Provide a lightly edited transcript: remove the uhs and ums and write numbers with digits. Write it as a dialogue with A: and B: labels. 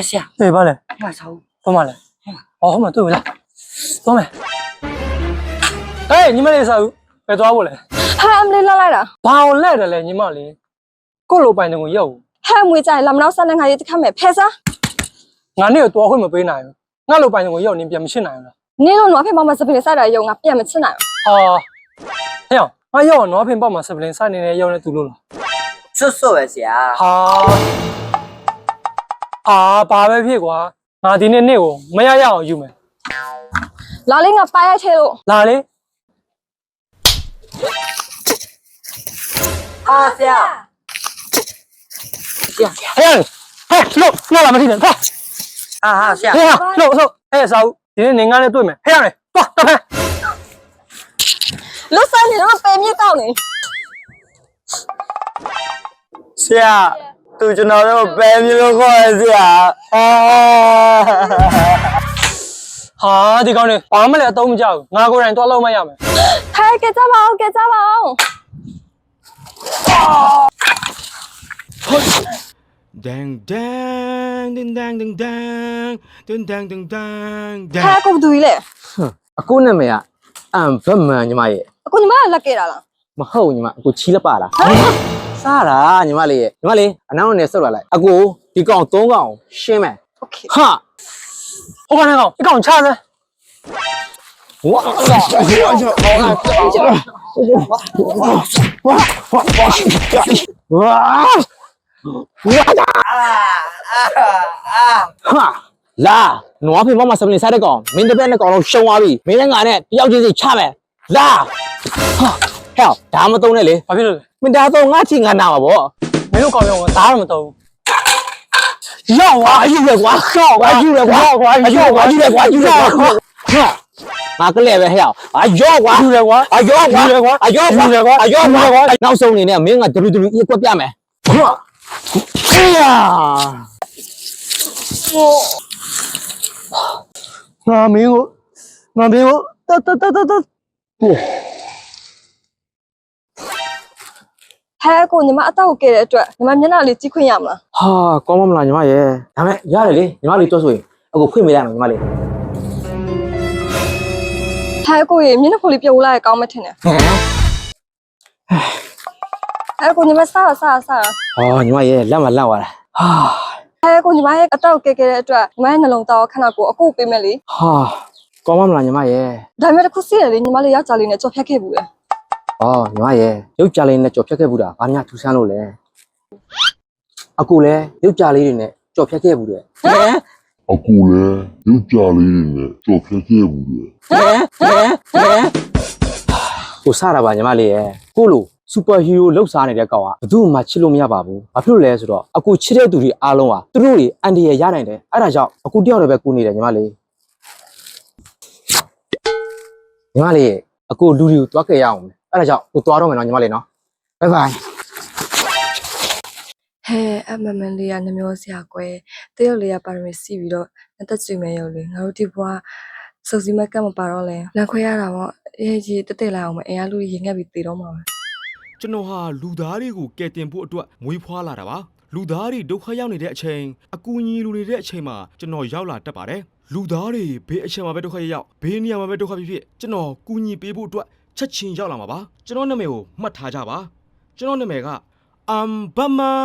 A: 下，
B: 对吧嘞？
A: 我操，
B: 干嘛嘞？哦，后面对不啦？走没？哎，你们那时候别抓我嘞？
C: ဟာအမလေးလာလိုက်တာ
B: 把我来的嘞，你们嘞？过路班那个有，
C: ဟာမွေးကြလာမနောက်ဆက်နေခါရေးတစ်ခါမဲ့ဖဲစား
B: 俺那个多会没背来，俺路班那个有，你别没去来了。
C: နင်းလို့နွားဖေးပေါင်းမစပင်းစားတာရုံငါပြန်မချစ်နိုင်
B: 哦，哎呀，俺要拿瓶宝马是不是？三年要来堵路了。
A: 这说的下，
B: 好，啊，八百屁股啊，俺今天那个没要有没？
C: လာလေးငါပါရိုက်ထဲလို့
B: 哪里？
A: 下，
B: 哎呀，哎，漏，我哪没听见？快！
A: 下，
B: 哎呀，漏，哎，嫂，今天你俺的对没？哎呀嘞，过，打开。
C: လွတ်ဆိုင်နေတော့ပဲမြစ်ကောက်နေ
A: 下，都知道那白米的话下，
B: ဟာဒီကောင်းနေဘာမှလည်းအသုံးမကျဘူးငါကိုယ်တိုင်တွားလို့မရမယ်
C: ဟဲကဲကြပါအောင်ကဲကြပါအောင်
D: Dang dang ding dang ding dang ding dang ding dang
C: ဟဲ
D: dang
C: ကိုဘူးလေ
E: အခုနာမည်ကအမ်ဗမန်ညီမရဲ့
C: အခုညီမကလက်ခဲ့တာလား
E: မဟုတ်ညီမအခုချီးလက်ပါလားစားတာညီမလေးရဲ့ညီမလေးအနောက်နဲ့ဆုတ်လာလိုက်အခုဒီကောင်၃ကောင်ရှင်းမယ်
C: โอเค
E: ဟာ
B: ဟိုကနေကောင်ဒီကောင်ချစမ်း
E: ဝါဟာလာနွားဖေမမစပလင်စားတဲ့ကောင်မင်းတစ်ပက်နဲ့ကောင်လုံးရှုံသွားပြီမင်းနဲ့ငါနဲ့တယောက်ချင်းစီချမယ်လာဟာဟဲ့ဒါမသုံးနဲ့လေ
B: ဘာဖြစ်လို့လဲ
E: မင်းဒါတော့ငါချီငါနာပါဗော
B: မင်းတို့ကောင်ရောသားတော့မတော်ဘူး
E: ရောက်သွားအယူလေကွာရောက်သွားယူလေကွာရောက်သွားယူလေကွာယူလေကွာဟာငါကလေးပဲဟဲ့ရောက်ရောက်ကွာ
B: ယူတယ်ကွာ
E: ရောက်ကွာ
B: ယူတယ်ကွာ
E: ရောက်ကွာ
B: ယူတယ်ကွာ
E: ရောက်ကွာနောက်ဆုံးအနေနဲ့မင်းကဒလူဒလူအကွက်ပြမယ်ဟာအေးယာ
B: ငါမင်းကိုတ
C: ဟဲကိုညီမအတော့ကိုကဲတဲ့အတွက်ညီမမျက်နှာလေးကြည့်ခွင့်ရမလား
E: ဟာကောင်းမလားညီမရဲ့ဒါမဲ့ရတယ်လေညီမလေးတွတ်ဆိုရင်အခုခွင့်မရမယ်ညီမလေး
C: ဟဲကိုရေမျက်နှာဖုံးလေးပြုတ်လာရကောင်းမထင်နဲ့
E: ဟမ်
C: ဟဲကိုညီမစား
E: ဟောညီမရဲ့လက်မလောက်သွားတာဟာ
C: ဟဲကိုညီမရဲ့အတော့ကဲကဲတဲ့အတွက်ညီမရဲ့နှလုံးသားခဏကိုအခုပေးမယ်လေ
E: ဟာကောင်းမလားညီမရဲ့
C: ဒါပေမဲ့တစ်ခုစီးတယ်လေညီမလေးယောက်ျားလေးနဲ့ကြော်ဖြတ်ခဲ့ဘူးလေ
E: အော်ညီမရဲ့ရုပ်ကြလေးနဲ့ကြော်ဖြတ်ခဲ့ဘူးတာဘာညာထူဆန်းလို့လဲအခုလဲရုပ်ကြလေးတွေနဲ့ကြော်ဖြတ်ခဲ့ဘူးတဲ့ဟမ်
F: အခုလဲရုပ်ကြလေးတွေနဲ့ကြော်ဖြတ်ခဲ့ဘူးလေ
E: ကိုစားတာပါညီမလေးရဲ့ကိုလိုစူပါဟီးရိုးလောက်စားနေတဲ့ကောင်ကဘယ်သူမှချစ်လို့မရပါဘူးဘာဖြစ်လို့လဲဆိုတော့အခုချစ်တဲ့သူတွေအားလုံးကသူတို့တွေအန်ဒီရရနိုင်တယ်အဲ့ဒါကြောင့်အခုတယောက်တည်းပဲကူနေတယ်ညီမလေးညီမလေးရဲ့အခုလူတွေကိုတွားခဲ့ရအောင်အဲ့ဒါကြောင့်ကိုတွားတော့မယ်နော်ညီမလေးနော်ဘိုင်ဘိုင်
C: ဟဲအမမန်လေးကနှမျောစရာကွယ်တရုတ်လေးကပါရမီစီပြီးတော့အသက်ကျွေးမယ်ရုပ်လေးငါတို့ဒီဘွားစုစည်းမကတ်မပါတော့လဲလန်ခွဲရတာပေါ့ရေးတက်လာအောင်မအင်အားလူရေငက်ပြီးတည်တော့မှာပဲ
D: ကျွန်တော်ဟာလူသားတွေကိုကယ်တင်ဖို့အတွက်မွေးဖွားလာတာပါလူသားတွေဒုက္ခရောက်နေတဲ့အချိန်အကူအညီလူနေတဲ့အချိန်မှာကျွန်တော်ရောက်လာတတ်ပါတယ်လူသားတွေဘေးအချိန်မှာပဲဒုက္ခရောက်ဘေးနေရာမှာပဲဒုက္ခဖြစ်ကျွန်တော်ကူညီပေးဖို့အတွက်ချက်ချင်းရောက်လာမှာပါကျွန်တော်နာမည်ကိုမှတ်ထားကြပါကျွန်တော်နာမည်ကအမ်ဘမန်